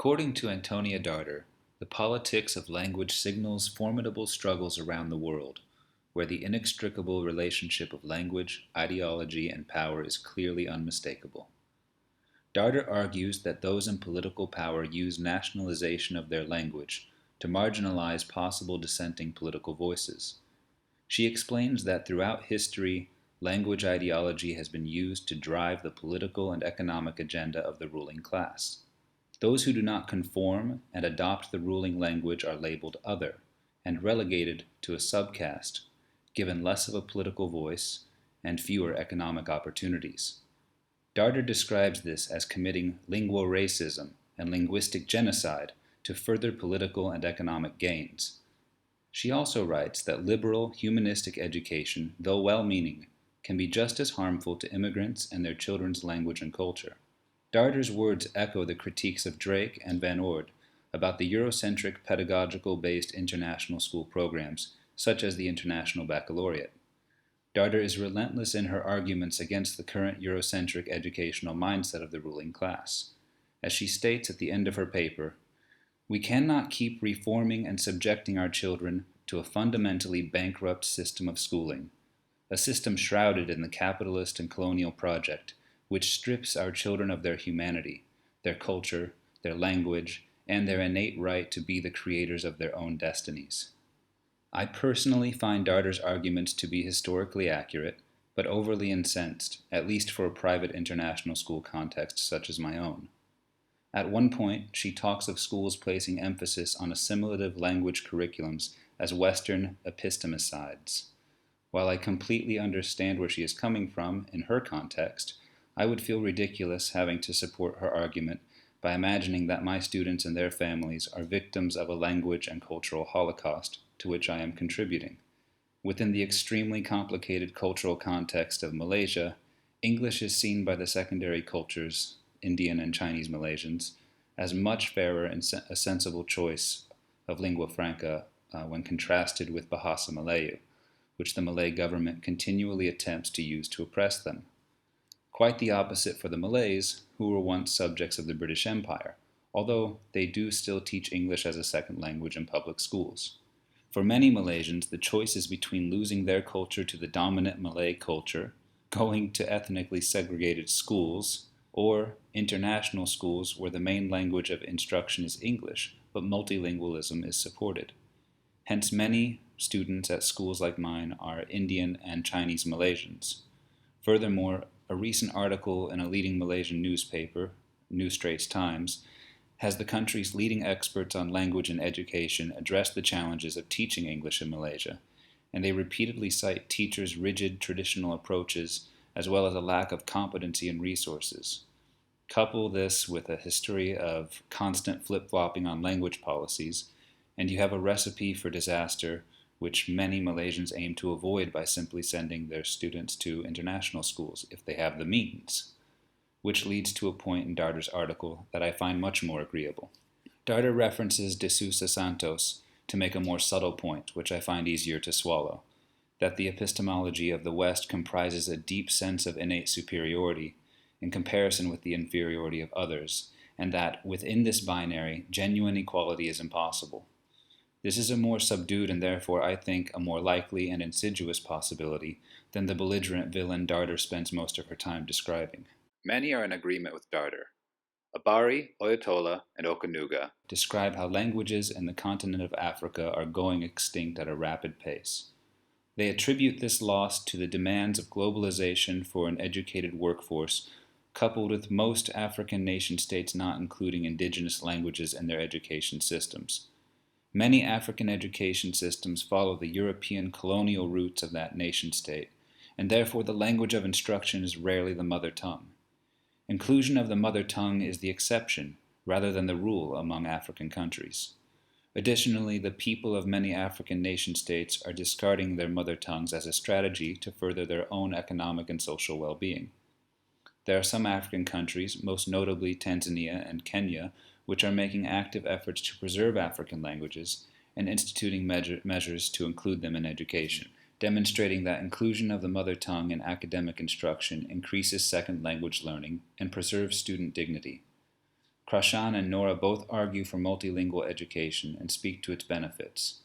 According to Antonia Darder, the politics of language signals formidable struggles around the world, where the inextricable relationship of language, ideology, and power is clearly unmistakable. Darder argues that those in political power use nationalization of their language to marginalize possible dissenting political voices. She explains that throughout history, language ideology has been used to drive the political and economic agenda of the ruling class. Those who do not conform and adopt the ruling language are labeled other and relegated to a subcaste, given less of a political voice and fewer economic opportunities. Darder describes this as committing linguo-racism and linguistic genocide to further political and economic gains. She also writes that liberal, humanistic education, though well-meaning, can be just as harmful to immigrants and their children's language and culture. Darder's words echo the critiques of Drake and Van Ord about the Eurocentric pedagogical-based international school programs, such as the International Baccalaureate. Darder is relentless in her arguments against the current Eurocentric educational mindset of the ruling class. As she states at the end of her paper, "We cannot keep reforming and subjecting our children to a fundamentally bankrupt system of schooling, a system shrouded in the capitalist and colonial project, which strips our children of their humanity, their culture, their language, and their innate right to be the creators of their own destinies." I personally find Darder's arguments to be historically accurate, but overly incensed, at least for a private international school context such as my own. At one point, she talks of schools placing emphasis on assimilative language curriculums as Western epistemicides. While I completely understand where she is coming from in her context, I would feel ridiculous having to support her argument by imagining that my students and their families are victims of a language and cultural holocaust to which I am contributing. Within the extremely complicated cultural context of Malaysia, English is seen by the secondary cultures, Indian and Chinese Malaysians, as much fairer and a sensible choice of lingua franca when contrasted with Bahasa Melayu, which the Malay government continually attempts to use to oppress them. Quite the opposite for the Malays, who were once subjects of the British Empire, although they do still teach English as a second language in public schools. For many Malaysians, the choice is between losing their culture to the dominant Malay culture, going to ethnically segregated schools, or international schools where the main language of instruction is English, but multilingualism is supported. Hence, many students at schools like mine are Indian and Chinese Malaysians. Furthermore, a recent article in a leading Malaysian newspaper, New Straits Times, has the country's leading experts on language and education address the challenges of teaching English in Malaysia, and they repeatedly cite teachers' rigid traditional approaches as well as a lack of competency and resources. Couple this with a history of constant flip-flopping on language policies, and you have a recipe for disaster which many Malaysians aim to avoid by simply sending their students to international schools if they have the means, which leads to a point in Darder's article that I find much more agreeable. Darder references De Sousa Santos to make a more subtle point, which I find easier to swallow, that the epistemology of the West comprises a deep sense of innate superiority in comparison with the inferiority of others, and that within this binary, genuine equality is impossible. This is a more subdued and therefore, I think, a more likely and insidious possibility than the belligerent villain Darder spends most of her time describing. Many are in agreement with Darder. Abari, Oyetola, and Okanuga describe how languages in the continent of Africa are going extinct at a rapid pace. They attribute this loss to the demands of globalization for an educated workforce, coupled with most African nation-states not including indigenous languages in their education systems. Many African education systems follow the European colonial roots of that nation-state, and therefore the language of instruction is rarely the mother tongue. Inclusion of the mother tongue is the exception, rather than the rule among African countries. Additionally, the people of many African nation-states are discarding their mother tongues as a strategy to further their own economic and social well-being. There are some African countries, most notably Tanzania and Kenya, which are making active efforts to preserve African languages and instituting measures to include them in education, demonstrating that inclusion of the mother tongue in academic instruction increases second language learning and preserves student dignity. Prashan and Nora both argue for multilingual education and speak to its benefits.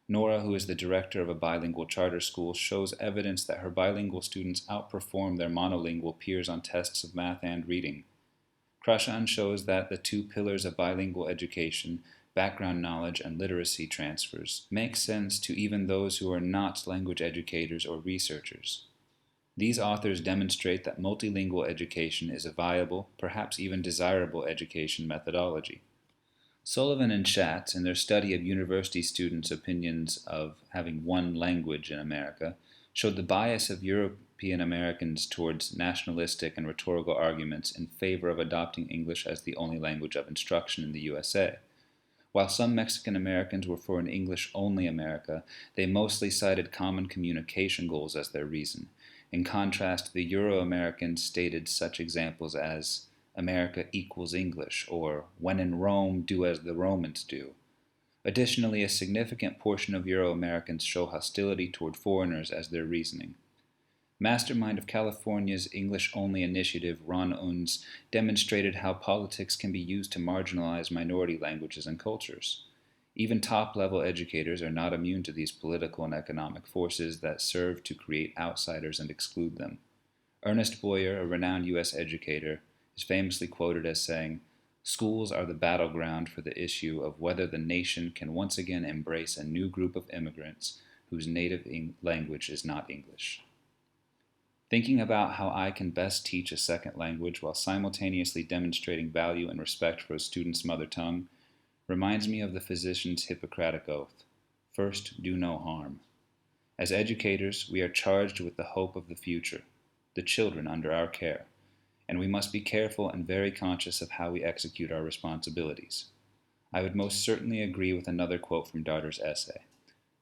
Nora, who is the director of a bilingual charter school, shows evidence that her bilingual students outperform their monolingual peers on tests of math and reading. Prashan shows that the two pillars of bilingual education, background knowledge and literacy transfers, make sense to even those who are not language educators or researchers. These authors demonstrate that multilingual education is a viable, perhaps even desirable education methodology. Sullivan and Schatz, in their study of university students' opinions of having one language in America, showed the bias of European Americans towards nationalistic and rhetorical arguments in favor of adopting English as the only language of instruction in the USA. While some Mexican Americans were for an English-only America, they mostly cited common communication goals as their reason. In contrast, the Euro-Americans stated such examples as America equals English, or when in Rome, do as the Romans do. Additionally, a significant portion of Euro-Americans show hostility toward foreigners as their reasoning. Mastermind of California's English-only initiative, Ron Unz, demonstrated how politics can be used to marginalize minority languages and cultures. Even top-level educators are not immune to these political and economic forces that serve to create outsiders and exclude them. Ernest Boyer, a renowned U.S. educator, is famously quoted as saying, "Schools are the battleground for the issue of whether the nation can once again embrace a new group of immigrants whose native language is not English." Thinking about how I can best teach a second language while simultaneously demonstrating value and respect for a student's mother tongue reminds me of the physician's Hippocratic oath, "First, do no harm." As educators, we are charged with the hope of the future, the children under our care, and we must be careful and very conscious of how we execute our responsibilities. I would most certainly agree with another quote from Darter's essay.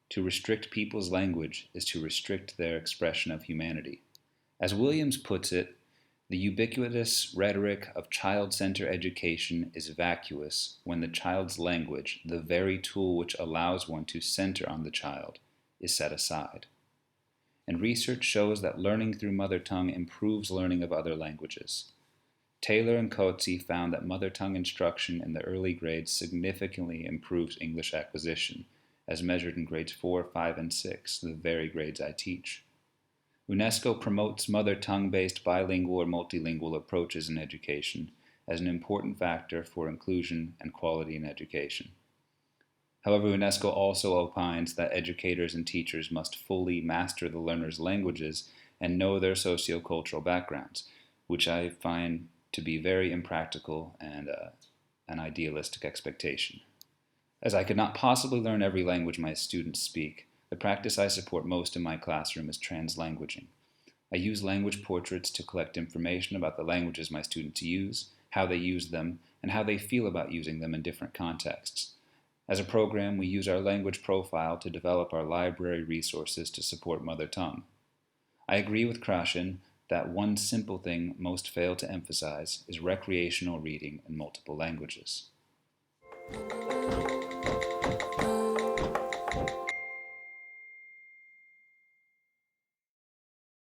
To restrict people's language is to restrict their expression of humanity. As Williams puts it, the ubiquitous rhetoric of child-centered education is vacuous when the child's language, the very tool which allows one to center on the child, is set aside. And research shows that learning through mother tongue improves learning of other languages. Taylor and Coetzee found that mother tongue instruction in the early grades significantly improves English acquisition, as measured in grades 4, 5, and 6, the very grades I teach. UNESCO promotes mother tongue-based bilingual or multilingual approaches in education as an important factor for inclusion and quality in education. However, UNESCO also opines that educators and teachers must fully master the learner's languages and know their sociocultural backgrounds, which I find to be very impractical and an idealistic expectation. As I could not possibly learn every language my students speak, the practice I support most in my classroom is translanguaging. I use language portraits to collect information about the languages my students use, how they use them, and how they feel about using them in different contexts. As a program, we use our language profile to develop our library resources to support mother tongue. I agree with Krashen that one simple thing most fail to emphasize is recreational reading in multiple languages.